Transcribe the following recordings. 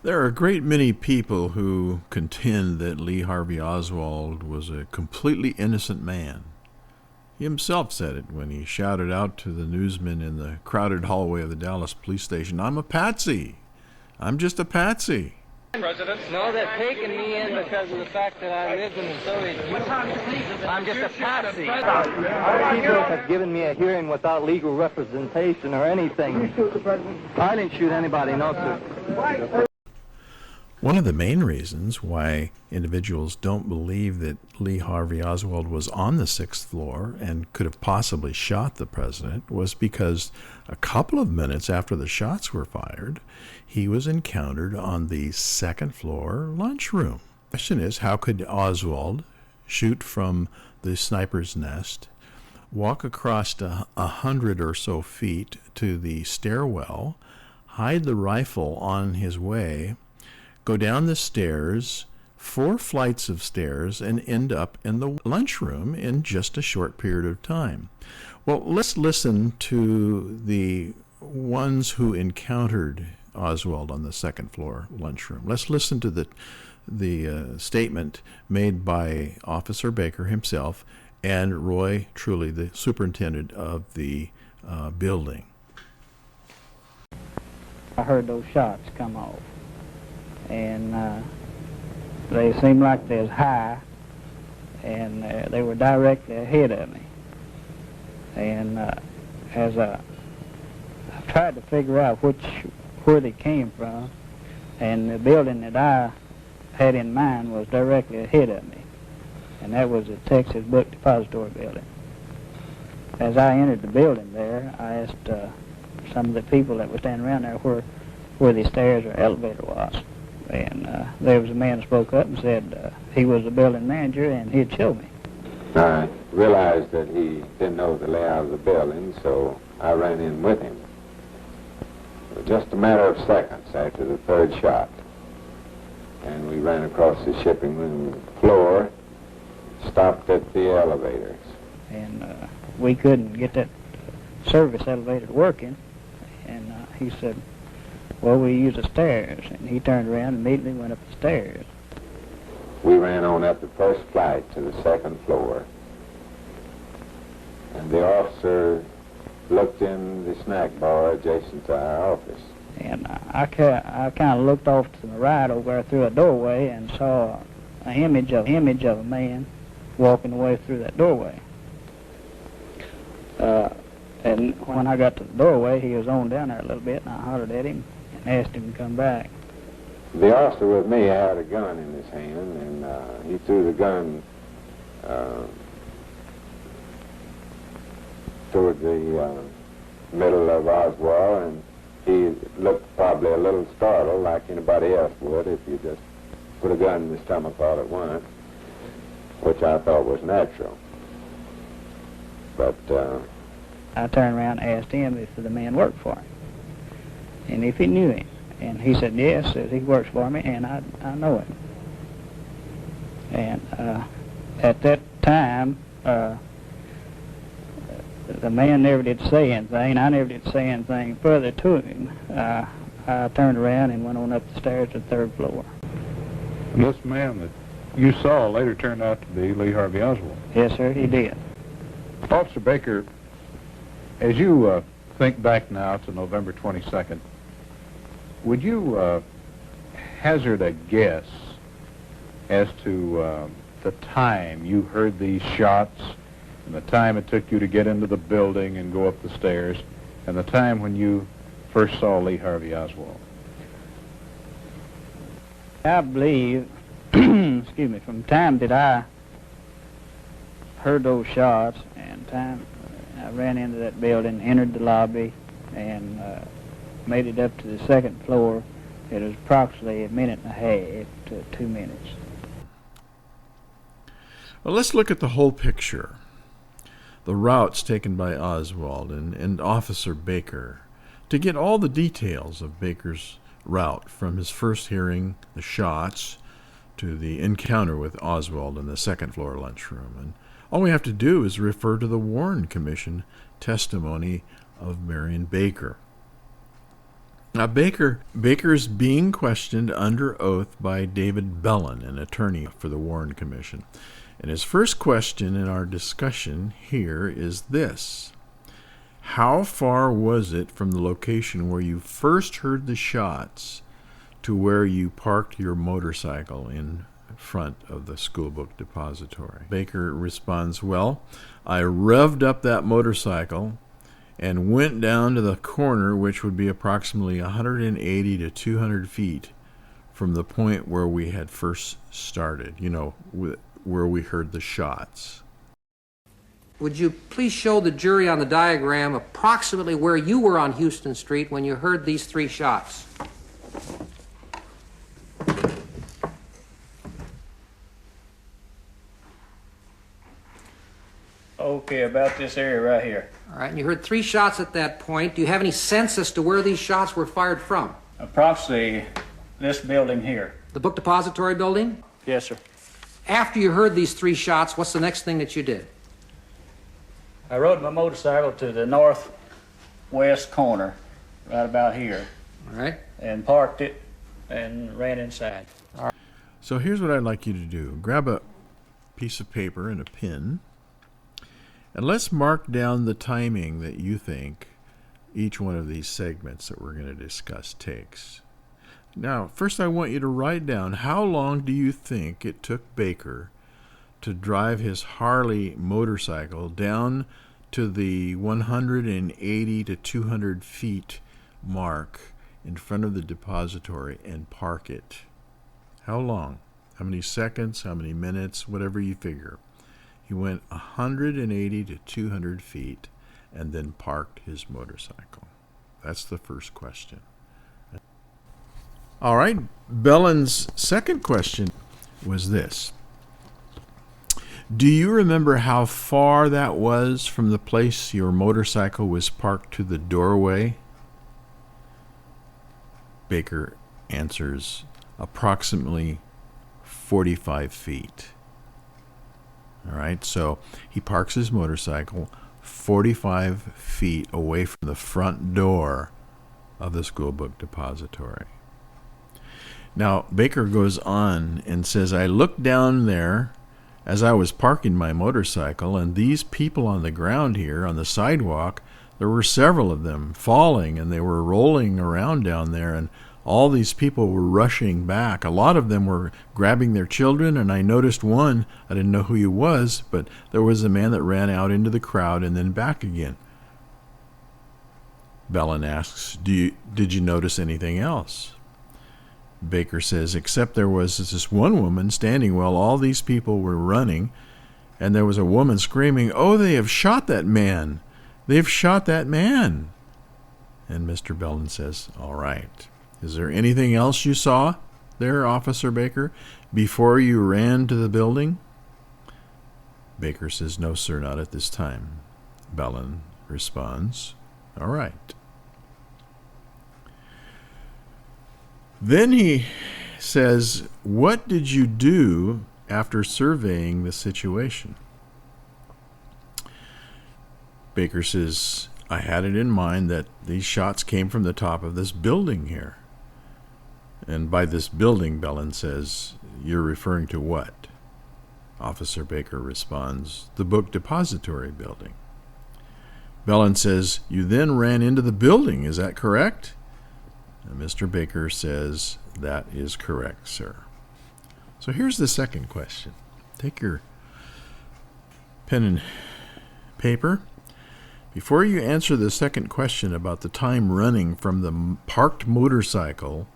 There are a great many people who contend that Lee Harvey Oswald was a completely innocent man. He himself said it when he shouted out to the newsmen in the crowded hallway of the Dallas police station, "I'm a patsy. I'm just a patsy." President? No, they're taking me in because of the fact that I lived in the Soviet Union. I'm just a patsy. People have given me a hearing without legal representation or anything. You shoot the president? I didn't shoot anybody, no, sir. One of the main reasons why individuals don't believe that Lee Harvey Oswald was on the sixth floor and could have possibly shot the president was because a couple of minutes after the shots were fired, he was encountered on the second floor lunchroom. The question is, how could Oswald shoot from the sniper's nest, walk across 100 or so feet to the stairwell, hide the rifle on his way, go down the stairs, 4 flights of stairs, and end up in the lunchroom in just a short period of time? Well, let's listen to the ones who encountered Oswald on the second floor lunchroom. Let's listen to the statement made by Officer Baker himself and Roy Truly, the superintendent of the building. I heard those shots come off, and they seemed like they was high, and they were directly ahead of me. And as I tried to figure out where they came from, and the building that I had in mind was directly ahead of me, and that was the Texas Book Depository building. As I entered the building there, I asked some of the people that were standing around there where the stairs or elevator was. And there was a man who spoke up and said he was the building manager and he'd show me. I realized that he didn't know the layout of the building, so I ran in with him. It was just a matter of seconds after the third shot, and we ran across the shipping room floor, stopped at the elevators. And we couldn't get that service elevator working, and he said, well, we use the stairs, and he turned around and immediately went up the stairs. We ran on up the first flight to the second floor, and the officer looked in the snack bar adjacent to our office. And I kind of looked off to the right over there through a doorway and saw an image of a man walking away through that doorway. And when I got to the doorway, he was on down there a little bit, and I hollered at him and asked him to come back. The officer with me had a gun in his hand, and he threw the gun toward the middle of Oswald, and he looked probably a little startled, like anybody else would if you just put a gun in the stomach all at once, which I thought was natural. But I turned around and asked him if the man worked for him, and if he knew him. And he said, yes, says he works for me, and I know him. And at that time, the man never did say anything. I never did say anything further to him. I turned around and went on up the stairs to the third floor. And this man that you saw later turned out to be Lee Harvey Oswald. Yes, sir, he did. Officer Baker, as you think back now to November 22nd, would you hazard a guess as to the time you heard these shots, and the time it took you to get into the building and go up the stairs, and the time when you first saw Lee Harvey Oswald? I believe, excuse me, from the time that I heard those shots and time I ran into that building, entered the lobby, and made it up to the second floor, it was approximately a minute and a half to 2 minutes. Well, let's look at the whole picture. The routes taken by Oswald and Officer Baker to get all the details of Baker's route from his first hearing, the shots, to the encounter with Oswald in the second floor lunchroom. And all we have to do is refer to the Warren Commission testimony of Marrion Baker. Now, Baker's being questioned under oath by David Bellin, an attorney for the Warren Commission. And his first question in our discussion here is this: how far was it from the location where you first heard the shots to where you parked your motorcycle in front of the school book depository? Baker responds, well, I revved up that motorcycle and went down to the corner, which would be approximately 180 to 200 feet from the point where we had first started, where we heard the shots. Would you please show the jury on the diagram approximately where you were on Houston Street when you heard these 3 shots? Okay, about this area right here. All right, and you heard 3 shots at that point. Do you have any sense as to where these shots were fired from? Approximately this building here. The book depository building? Yes, sir. After you heard these 3 shots, what's the next thing that you did? I rode my motorcycle to the northwest corner, right about here, All right. and parked it and ran inside. So here's what I'd like you to do. Grab a piece of paper and a pen, and let's mark down the timing that you think each one of these segments that we're going to discuss takes. Now, first I want you to write down, how long do you think it took Baker to drive his Harley motorcycle down to the 180 to 200 feet mark in front of the depository and park it? How long? How many seconds? How many minutes? Whatever you figure. He went 180 to 200 feet and then parked his motorcycle. That's the first question. All right, Bellin's second question was this: do you remember how far that was from the place your motorcycle was parked to the doorway? Baker answers, approximately 45 feet. All right, so he parks his motorcycle 45 feet away from the front door of the school book depository. Now, Baker goes on and says, I looked down there as I was parking my motorcycle, and these people on the ground here on the sidewalk, there were several of them falling, and they were rolling around down there, and all these people were rushing back. A lot of them were grabbing their children, and I noticed one, I didn't know who he was, but there was a man that ran out into the crowd and then back again. Bellin asks, did you notice anything else? Baker says, except there was this one woman standing while all these people were running, and there was a woman screaming, oh, they have shot that man. They've shot that man. And Mr. Bellin says, all right. Is there anything else you saw there, Officer Baker, before you ran to the building? Baker says, no, sir, not at this time. Bellin responds, all right. Then he says, what did you do after surveying the situation? Baker says, I had it in mind that these shots came from the top of this building here. And by this building, Bellin says, you're referring to what? Officer Baker responds, the book depository building. Bellin says, you then ran into the building, is that correct? And Mr. Baker says, that is correct, sir. So here's the second question. Take your pen and paper. Before you answer the second question about the time running from the parked motorcycle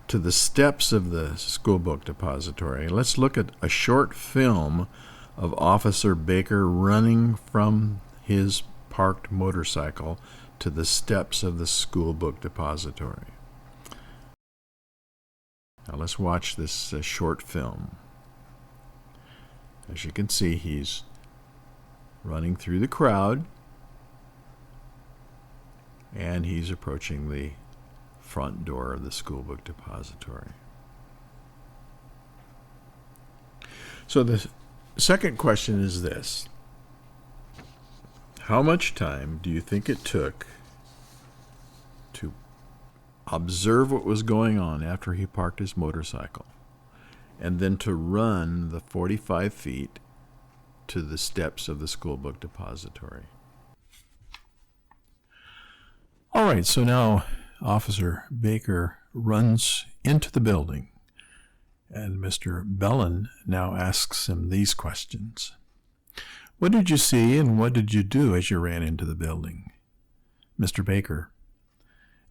to the steps of the school book depository, let's look at a short film of Officer Baker running from his parked motorcycle to the steps of the school book depository. Now let's watch this short film. As you can see, he's running through the crowd, and he's approaching the front door of the school book depository. So the second question is this: how much time do you think it took to observe what was going on after he parked his motorcycle, and then to run the 45 feet to the steps of the school book depository. All right, so now Officer Baker runs into the building, and Mr. Bellin now asks him these questions. What did you see and what did you do as you ran into the building? Mr. Baker: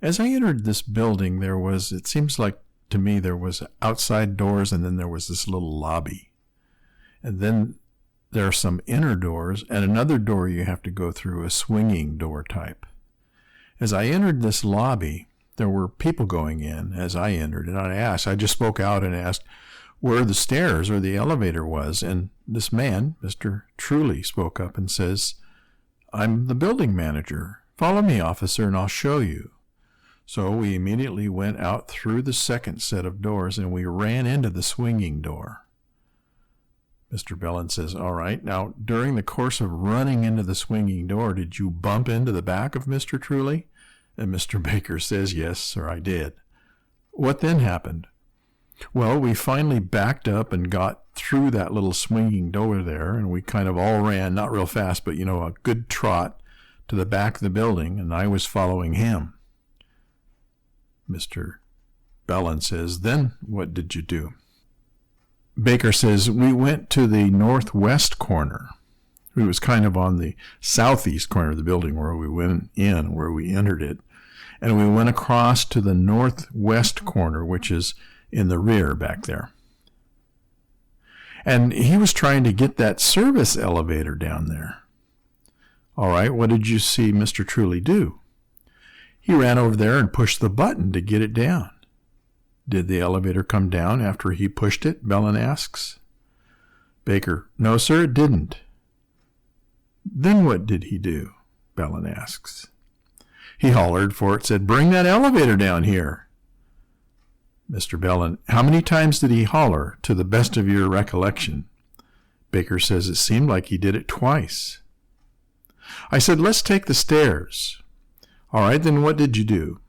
as I entered this building, it seems like to me there was outside doors, and then there was this little lobby. And then there are some inner doors and another door you have to go through, a swinging door type. As I entered this lobby, there were people going in as I entered, and I just spoke out and asked where the stairs or the elevator was, and this man, Mr. Truly, spoke up and says, I'm the building manager. Follow me, officer, and I'll show you. So we immediately went out through the second set of doors, and we ran into the swinging door. Mr. Bellin says, all right, now, during the course of running into the swinging door, did you bump into the back of Mr. Truly? And Mr. Baker says, yes, sir, I did. What then happened? Well, we finally backed up and got through that little swinging door there, and we kind of all ran, not real fast, but, a good trot to the back of the building, and I was following him. Mr. Bellin says, then what did you do? Baker says, we went to the northwest corner. It was kind of on the southeast corner of the building where we went in, where we entered it. And we went across to the northwest corner, which is in the rear back there. And he was trying to get that service elevator down there. All right, what did you see Mr. Truly do? He ran over there and pushed the button to get it down. Did the elevator come down after he pushed it? Bellin asks. Baker, no, sir, it didn't. Then what did he do? Bellin asks. He hollered for it, said, bring that elevator down here. Mr. Bellin, how many times did he holler, to the best of your recollection? Baker says it seemed like he did it twice. I said, let's take the stairs. All right, then what did you do?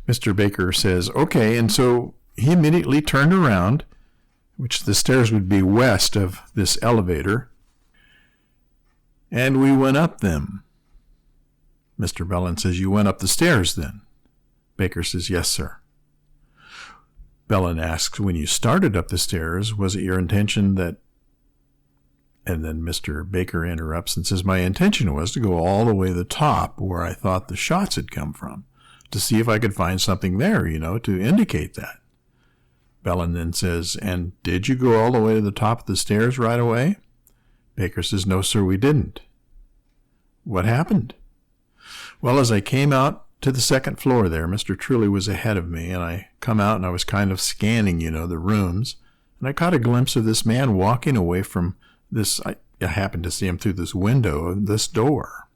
Mr. Baker says, okay, and so he immediately turned around, which the stairs would be west of this elevator, and we went up them. Mr. Bellin says, you went up the stairs then? Baker says, yes, sir. Bellin asks, when you started up the stairs, was it your intention that... And then Mr. Baker interrupts and says, my intention was to go all the way to the top where I thought the shots had come from, to see if I could find something there, to indicate that. Bellin then says, and did you go all the way to the top of the stairs right away? Baker says, no, sir, we didn't. What happened? Well, as I came out to the second floor there, Mr. Truly was ahead of me, and I come out and I was kind of scanning, the rooms, and I caught a glimpse of this man walking away from this. I happened to see him through this window of this door.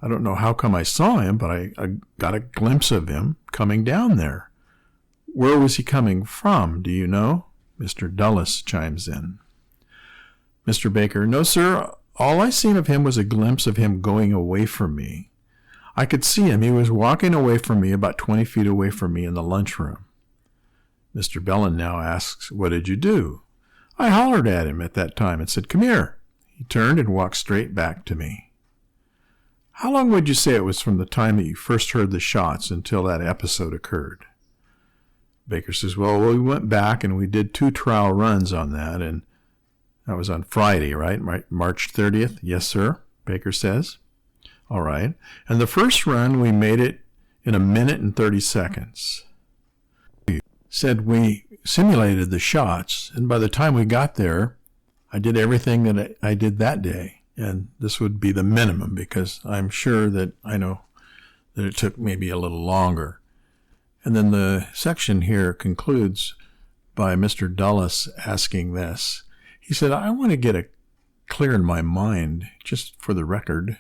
I don't know how come I saw him, but I got a glimpse of him coming down there. Where was he coming from, do you know? Mr. Dulles chimes in. Mr. Baker, no, sir, all I seen of him was a glimpse of him going away from me. I could see him. He was walking away from me, about 20 feet away from me in the lunchroom. Mr. Bellin now asks, what did you do? I hollered at him at that time and said, come here. He turned and walked straight back to me. How long would you say it was from the time that you first heard the shots until that episode occurred? Baker says, well, we went back and we did 2 trial runs on that, and that was on Friday, right? March 30th? Yes, sir, Baker says. All right. And the first run, we made it in 1 minute and 30 seconds. He said we simulated the shots, and by the time we got there, I did everything that I did that day. And this would be the minimum, because I'm sure that I know that it took maybe a little longer. And then the section here concludes by Mr. Dulles asking this. He said, I want to get it clear in my mind, just for the record.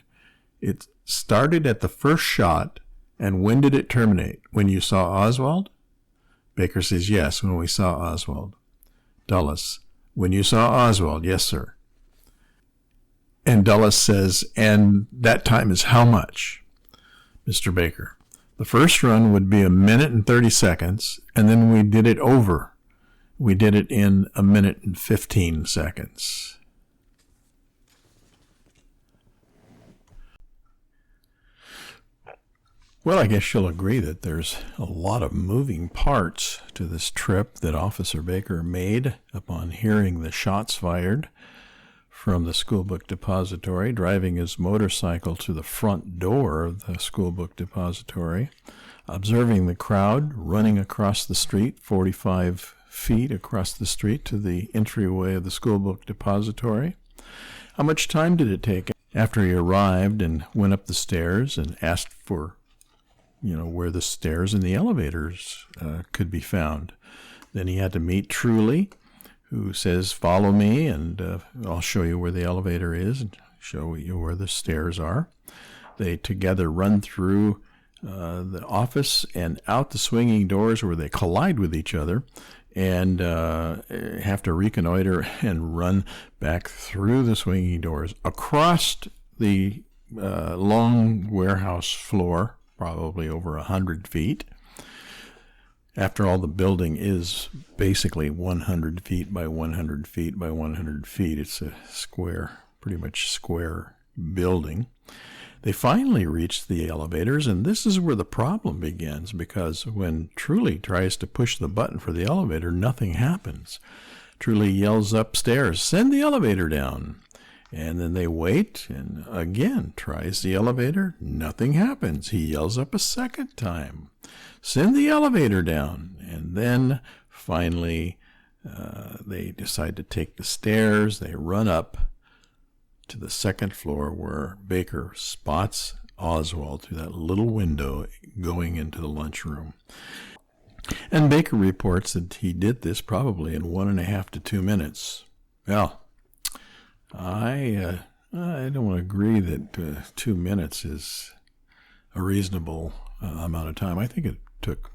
It started at the first shot, and when did it terminate? When you saw Oswald? Baker says, yes, when we saw Oswald. Dulles, when you saw Oswald? Yes, sir. And Dulles says, and that time is how much? Mr. Baker, The first run would be 1 minute and 30 seconds, and then we did it over. We did it in 1 minute and 15 seconds. Well, I guess you'll agree that there's a lot of moving parts to this trip that Officer Baker made upon hearing the shots fired from the schoolbook depository, driving his motorcycle to the front door of the schoolbook depository, observing the crowd running across the street, 45 feet across the street to the entryway of the schoolbook depository. How much time did it take after he arrived and went up the stairs and asked for where the stairs and the elevators could be found? Then he had to meet Truly, who says, "Follow me, and I'll show you where the elevator is and show you where the stairs are." They together run through the office and out the swinging doors where they collide with each other and have to reconnoiter and run back through the swinging doors across the long warehouse floor, probably over 100 feet. After all, the building is basically 100 feet by 100 feet by 100 feet. It's a square, pretty much square building. They finally reach the elevators, and this is where the problem begins, because when Truly tries to push the button for the elevator, nothing happens. Truly yells upstairs, "Send the elevator down." And then they wait, and again tries the elevator. Nothing happens. He yells up a second time, "Send the elevator down." And then finally they decide to take the stairs. They run up to the second floor where Baker spots Oswald through that little window going into the lunchroom. And Baker reports that he did this probably in 1.5 to 2 minutes. Well, I don't agree that 2 minutes is a reasonable amount of time. I think it took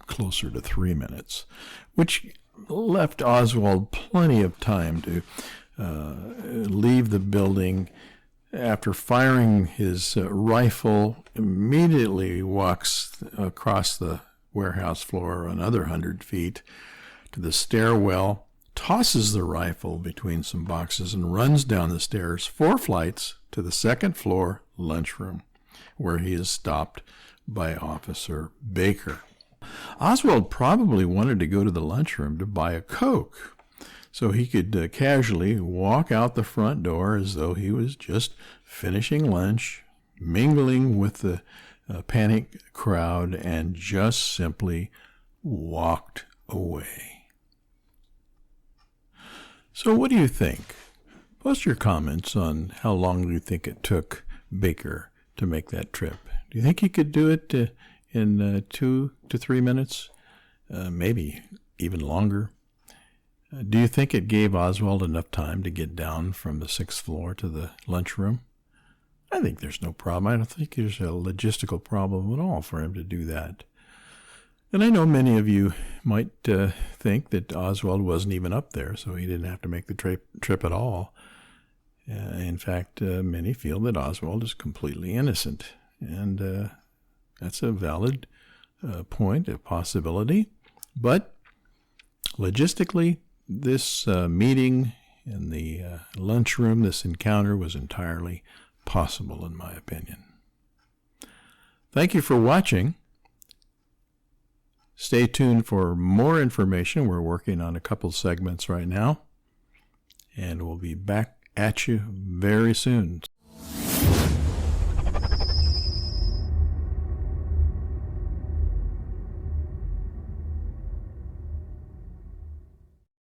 closer to 3 minutes, which left Oswald plenty of time to leave the building. After firing his rifle, immediately walks across the warehouse floor another 100 feet to the stairwell, tosses the rifle between some boxes, and runs down the stairs 4 flights to the second floor lunchroom, where he is stopped by Officer Baker. Oswald probably wanted to go to the lunchroom to buy a Coke, so he could casually walk out the front door as though he was just finishing lunch, mingling with the panicked crowd, and just simply walked away. So what do you think? Post your comments on how long you think it took Baker to make that trip. Do you think he could do it in 2 to 3 minutes? Maybe even longer. Do you think it gave Oswald enough time to get down from the 6th floor to the lunchroom? I think there's no problem. I don't think there's a logistical problem at all for him to do that. And I know many of you might think that Oswald wasn't even up there, so he didn't have to make the trip at all. In fact, many feel that Oswald is completely innocent, and that's a valid point, a possibility. But logistically, this meeting in the lunchroom, this encounter, was entirely possible, in my opinion. Thank you for watching. Stay tuned for more information. We're working on a couple segments right now, and we'll be back at you very soon.